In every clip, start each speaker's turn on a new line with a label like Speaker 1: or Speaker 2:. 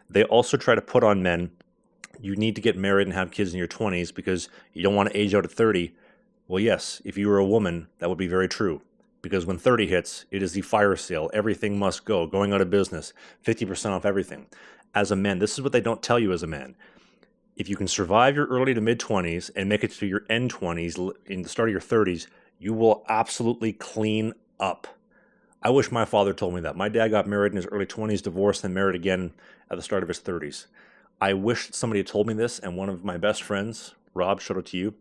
Speaker 1: They also try to put on men, you need to get married and have kids in your 20s because you don't want to age out at 30. Well, yes, if you were a woman, that would be very true. Because when 30 hits, it is the fire sale. Everything must go, going out of business, 50% off everything. As a man, this is what they don't tell you as a man. If you can survive your early to mid 20s and make it to your end 20s in the start of your 30s, you will absolutely clean up. I wish my father told me that. My dad got married in his early 20s, divorced, and married again at the start of his 30s. I wish somebody had told me this, and one of my best friends, Rob, shout out to you,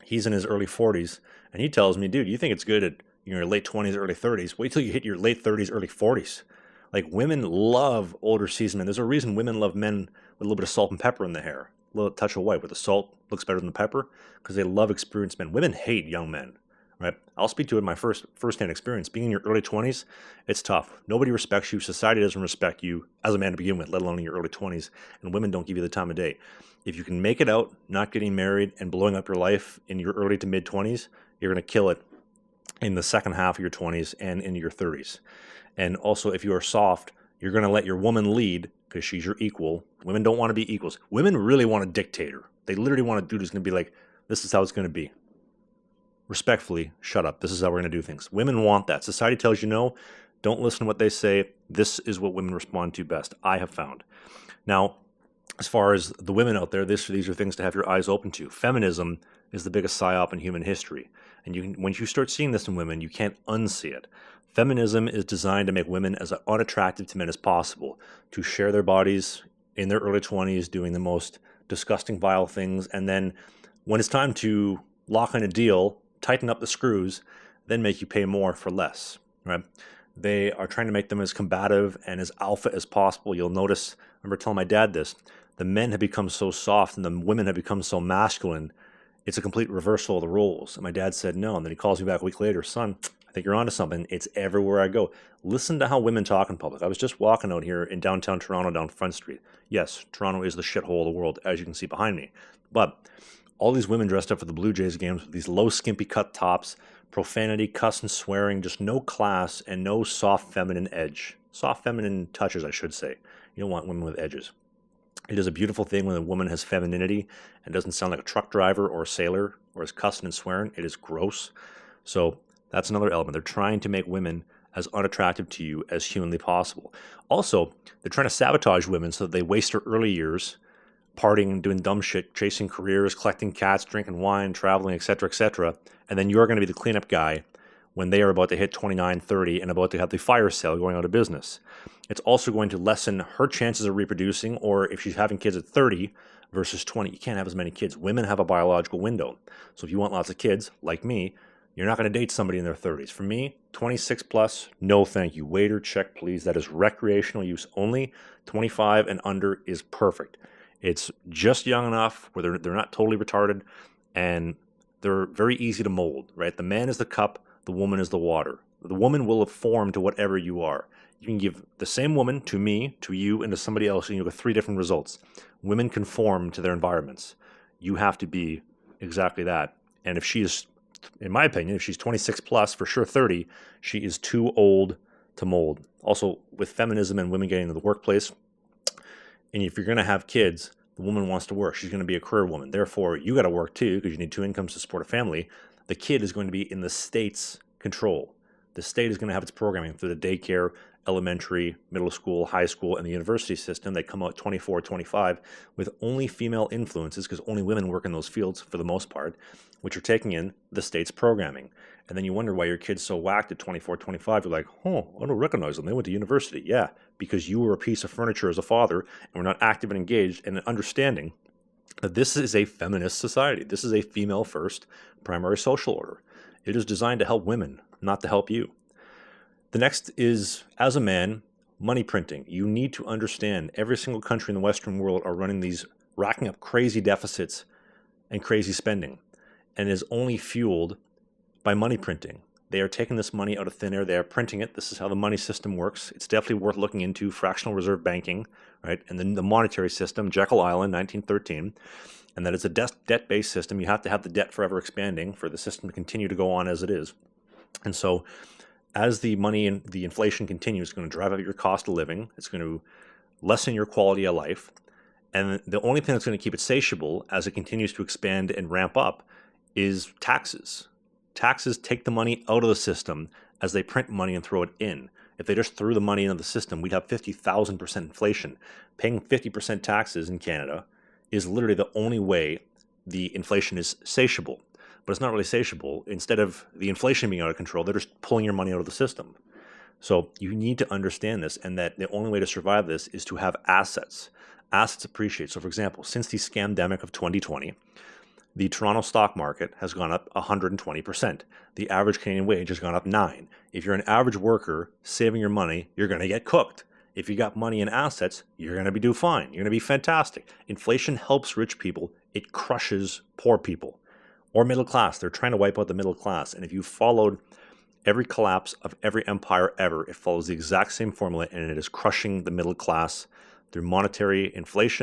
Speaker 1: he's in his early 40s, and he tells me, dude, you think it's good at your late 20s, early 30s. Wait till you hit your late 30s, early 40s. Like, women love older seasoned men. There's a reason women love men with a little bit of salt and pepper in the hair, a little touch of white, where the salt looks better than the pepper, because they love experienced men. Women hate young men. Right? I'll speak to it in my first-hand experience. Being in your early 20s, it's tough. Nobody respects you. Society doesn't respect you as a man to begin with, let alone in your early 20s. And women don't give you the time of day. If you can make it out, not getting married and blowing up your life in your early to mid 20s, you're going to kill it in the second half of your 20s and into your 30s. And also, if you are soft, you're going to let your woman lead because she's your equal. Women don't want to be equals. Women really want a dictator. They literally want a dude who's going to be like, this is how it's going to be. Respectfully, shut up. This is how we're going to do things. Women want that. Society tells you no. Don't listen to what they say. This is what women respond to best, I have found. Now, as far as the women out there, these are things to have your eyes open to. Feminism is the biggest psyop in human history. And once you start seeing this in women, you can't unsee it. Feminism is designed to make women as unattractive to men as possible, to share their bodies in their early 20s, doing the most disgusting, vile things. And then when it's time to lock in a deal, tighten up the screws, then make you pay more for less, right? They are trying to make them as combative and as alpha as possible. You'll notice, I remember telling my dad this, the men have become so soft and the women have become so masculine. It's a complete reversal of the roles. And my dad said no. And then he calls me back a week later, son, I think you're onto something. It's everywhere I go. Listen to how women talk in public. I was just walking out here in downtown Toronto down Front Street. Yes, Toronto is the shithole of the world, as you can see behind me. But all these women dressed up for the Blue Jays games with these low, skimpy cut tops, profanity, cuss and swearing, just no class and no soft feminine edge. Soft feminine touches, I should say. You don't want women with edges. It is a beautiful thing when a woman has femininity and doesn't sound like a truck driver or a sailor or is cussing and swearing. It is gross. So that's another element. They're trying to make women as unattractive to you as humanly possible. Also, they're trying to sabotage women so that they waste their early years partying, doing dumb shit, chasing careers, collecting cats, drinking wine, traveling, etc., and then you're going to be the cleanup guy when they are about to hit 29, 30, and about to have the fire sale going out of business. It's also going to lessen her chances of reproducing, or if she's having kids at 30 versus 20, you can't have as many kids. Women have a biological window. So if you want lots of kids, like me, you're not going to date somebody in their 30s. For me, 26 plus, no thank you. Waiter, check, please. That is recreational use only. 25 and under is perfect. It's just young enough where they're not totally retarded, and they're very easy to mold, right? The man is the cup, the woman is the water. The woman will form to whatever you are. You can give the same woman to me, to you, and to somebody else, and you'll get 3 different results. Women conform to their environments. You have to be exactly that. And if she is, in my opinion, if she's 26 plus, for sure 30, she is too old to mold. Also, with feminism and women getting into the workplace, and if you're going to have kids, the woman wants to work. She's going to be a career woman. Therefore, you got to work too because you need 2 incomes to support a family. The kid is going to be in the state's control. The state is going to have its programming through the daycare, elementary, middle school, high school, and the university system. They come out 24, 25 with only female influences because only women work in those fields for the most part, which are taking in the state's programming. And then you wonder why your kid's so whacked at 24, 25. You're like, oh, I don't recognize them. They went to university. Yeah, because you were a piece of furniture as a father and were not active and engaged in understanding that this is a feminist society. This is a female-first primary social order. It is designed to help women, not to help you. The next is, as a man, money printing. You need to understand every single country in the Western world are running these, racking up crazy deficits and crazy spending, and is only fueled by money printing. They are taking this money out of thin air. They are printing it. This is how the money system works. It's definitely worth looking into. Fractional reserve banking, right? And then the monetary system, Jekyll Island, 1913. And that it's a debt-based system. You have to have the debt forever expanding for the system to continue to go on as it is. And so as the money and the inflation continues, it's going to drive up your cost of living. It's going to lessen your quality of life. And the only thing that's going to keep it satiable as it continues to expand and ramp up is taxes. Taxes take the money out of the system as they print money and throw it in. If they just threw the money into the system, we'd have 50,000% inflation. Paying 50% taxes in Canada is literally the only way the inflation is satiable. But it's not really satiable. Instead of the inflation being out of control, they're just pulling your money out of the system. So you need to understand this, and that the only way to survive this is to have assets. Assets appreciate. So for example, since the scamdemic of 2020, the Toronto stock market has gone up 120%. The average Canadian wage has gone up 9%. If you're an average worker saving your money, you're going to get cooked. If you got money and assets, you're going to do fine. You're going to be fantastic. Inflation helps rich people. It crushes poor people or middle class. They're trying to wipe out the middle class. And if you followed every collapse of every empire ever, it follows the exact same formula, and it is crushing the middle class through monetary inflation